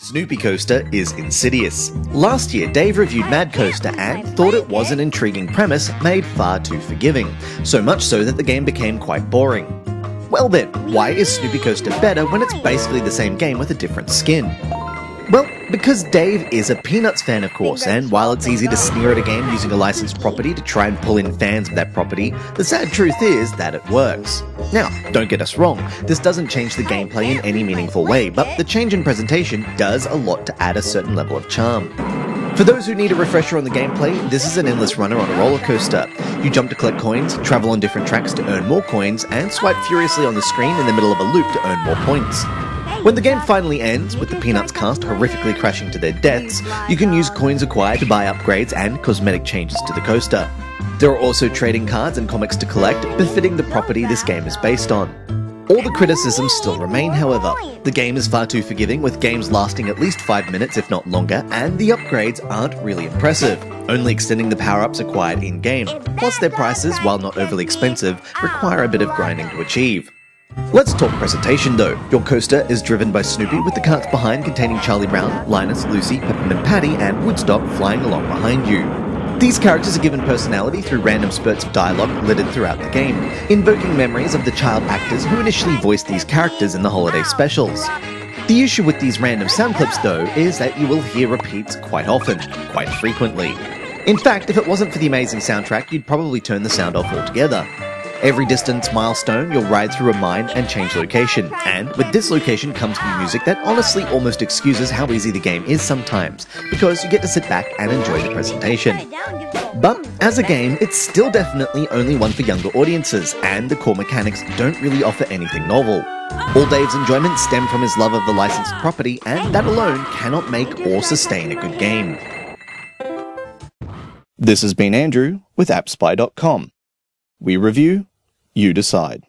Snoopy Coaster is insidious. Last year, Dave reviewed Mad Coaster and thought it was an intriguing premise made far too forgiving, so much so that the game became quite boring. Well then, why is Snoopy Coaster better when it's basically the same game with a different skin? Well, because Dave is a Peanuts fan, of course, and while it's easy to sneer at a game using a licensed property to try and pull in fans of that property, the sad truth is that it works. Now, don't get us wrong, this doesn't change the gameplay in any meaningful way, but the change in presentation does a lot to add a certain level of charm. For those who need a refresher on the gameplay, this is an endless runner on a roller coaster. You jump to collect coins, travel on different tracks to earn more coins, and swipe furiously on the screen in the middle of a loop to earn more points. When the game finally ends, with the Peanuts cast horrifically crashing to their deaths, you can use coins acquired to buy upgrades and cosmetic changes to the coaster. There are also trading cards and comics to collect, befitting the property this game is based on. All the criticisms still remain, however. The game is far too forgiving, with games lasting at least 5 minutes if not longer, and the upgrades aren't really impressive, only extending the power-ups acquired in-game. Plus their prices, while not overly expensive, require a bit of grinding to achieve. Let's talk presentation though. Your coaster is driven by Snoopy, with the carts behind containing Charlie Brown, Linus, Lucy, Peppermint Patty, and Woodstock flying along behind you. These characters are given personality through random spurts of dialogue littered throughout the game, invoking memories of the child actors who initially voiced these characters in the holiday specials. The issue with these random sound clips though is that you will hear repeats quite often, quite frequently. In fact, if it wasn't for the amazing soundtrack, you'd probably turn the sound off altogether. Every distance milestone, you'll ride through a mine and change location, and with this location comes music that honestly almost excuses how easy the game is sometimes, because you get to sit back and enjoy the presentation. But as a game, it's still definitely only one for younger audiences, and the core mechanics don't really offer anything novel. All Dave's enjoyment stem from his love of the licensed property, and that alone cannot make or sustain a good game. This has been Andrew with AppSpy.com. We review, you decide.